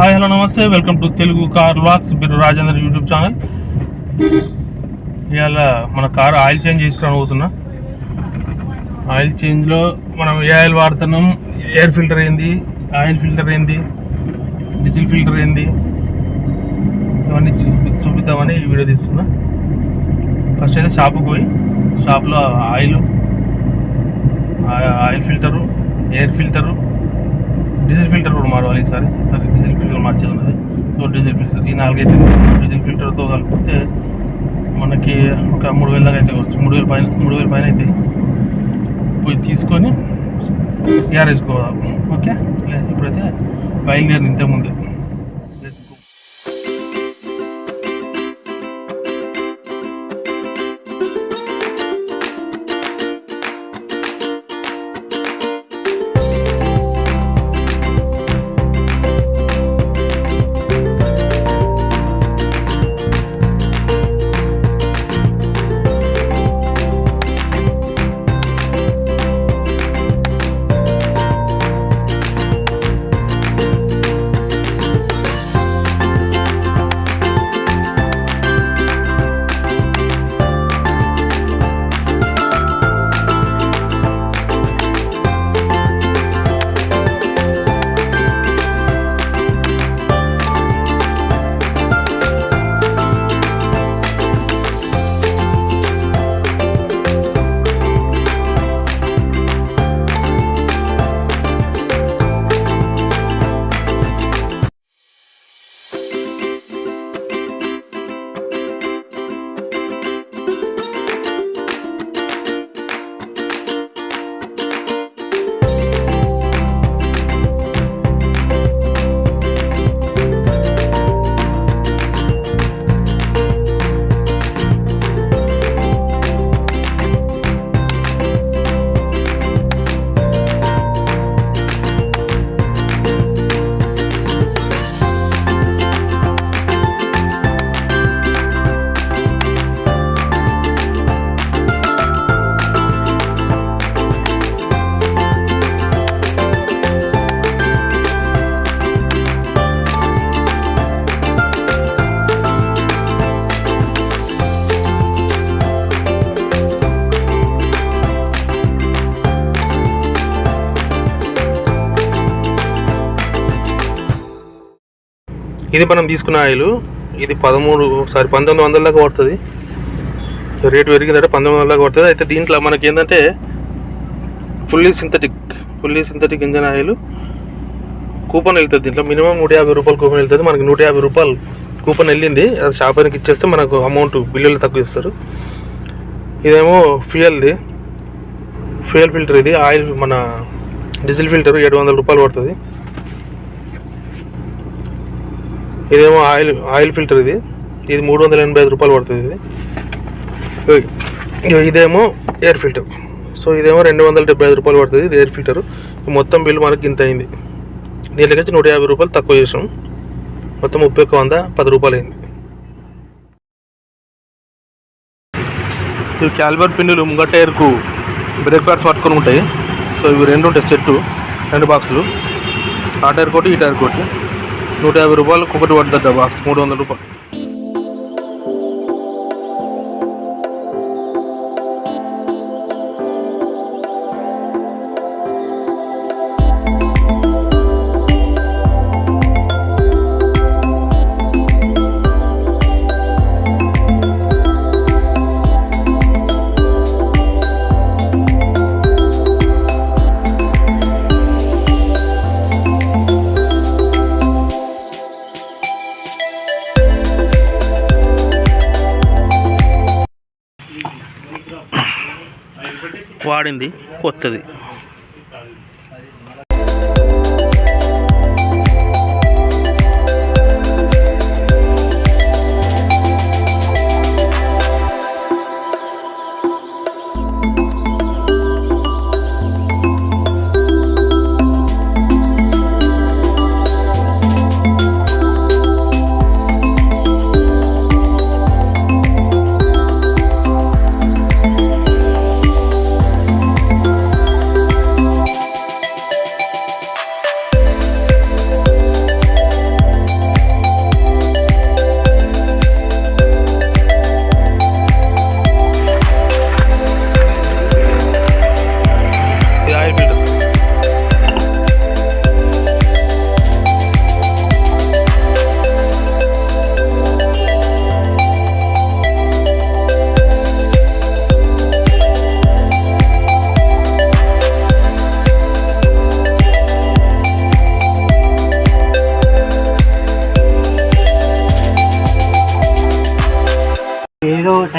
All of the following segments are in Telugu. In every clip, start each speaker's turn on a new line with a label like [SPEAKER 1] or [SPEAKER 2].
[SPEAKER 1] హాయ్ హలో నమస్తే, welcome to Telugu car vlogs బిరు రాజేంద్ర యూట్యూబ్ ఛానల్. ఇవాళ మన కారు ఆయిల్ చేంజ్ చేసుకుని పోతున్నా. ఆయిల్ చేంజ్లో మనం ఏ ఆయిల్ వాడుతున్నాం, ఎయిర్ ఫిల్టర్ ఏంది, ఆయిల్ ఫిల్టర్ ఏంది, డీజిల్ ఫిల్టర్ ఏంది, ఇవన్నీ చూపిద్దామని ఈ వీడియో తీస్తున్నా. ఫస్ట్ అయితే షాపుకి పోయి షాప్లో oil filter, air filter, diesel filter కూడా మారవాలి. ఈసారి డీజిల్ ఫిల్టర్ మార్చేది ఉన్నది. సో డీజిల్ ఫిల్టర్ ఈ 4 అయితే డీజిల్ ఫిల్టర్తో కలిపితే మనకి ఒక 3,000 దాకా అయితే వచ్చు. 3,000 పైన అయితే పోయి తీసుకొని గ్యారేజ్కి పోదాం. ఓకే, ఇప్పుడైతే బయలుదేరి ఇంతకుముందే ఇది మనం తీసుకున్న ఆయిల్. ఇది 1900 దాకా పడుతుంది. రేటు పెరిగిందంటే 1900 దాకా పడుతుంది. అయితే దీంట్లో మనకి ఏంటంటే fully synthetic engine oil coupon వెళ్తుంది. దీంట్లో మినిమం 150 రూపాయలు కూపన్ వెళ్తుంది. మనకి 150 రూపాయలు కూపన్ వెళ్ళింది. అది షాప్ ఆయనకి ఇచ్చేస్తే మనకు అమౌంట్ బిల్లులు తక్కువ ఇస్తారు. ఇదేమో ఫ్యూయల్ ఫిల్టర్. ఇది ఆయిల్ మన డీజిల్ ఫిల్టర్ 700 రూపాయలు పడుతుంది. ఇదేమో ఆయిల్ ఫిల్టర్. ఇది 385 రూపాయలు పడుతుంది. ఇదేమో ఎయిర్ ఫిల్టర్. సో ఇదేమో 275 రూపాయలు పడుతుంది. ఇది ఎయిర్ ఫిల్టర్. మొత్తం బిల్లు మనకి ఇంత అయింది. దీంట్లోకి 150 రూపాయలు తక్కువ చేసాం. మొత్తం 110 రూపాయలు అయింది. ఇవి క్యాలిబర్ పిన్నులు ముంగట ఎయిర్కు బ్రేక్ ప్యాడ్స్ పట్టుకొని ఉంటాయి. సో ఇవి 2 ఉంటాయి, సెట్టు 2 బాక్సులు. ఆ టైర్ కోటి ఈ టైర్ కోటి 150 రూపాయలు ఒకటి పడుతుంది. బాక్స్ 300 రూపాయలు. వాడింది కొత్తది.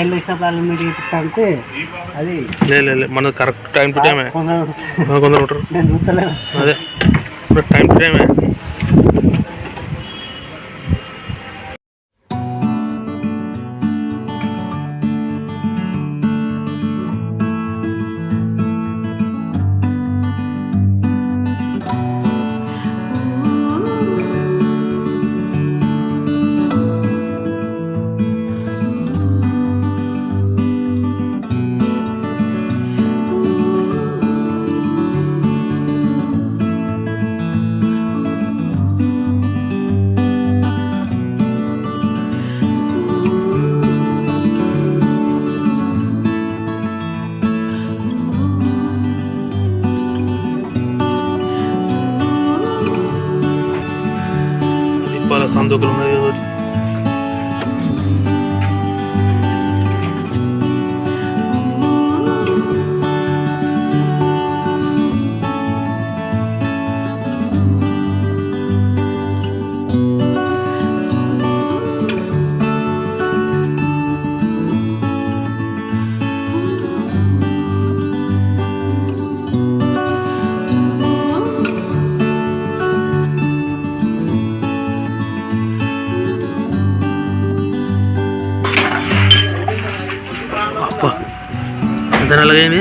[SPEAKER 2] రైల్లో వచ్చినప్పుడు అల్యూమినియం అంటే అది
[SPEAKER 1] లేదు మన కరెక్ట్ టైం టు టైమే కొందరు ఉంటారు.
[SPEAKER 2] నేను చూస్తలేను.
[SPEAKER 1] అదే టైం టు టైమే. సందుకులు ఉన్నాయి కాబట్టి ఎంత నల్లగైంది.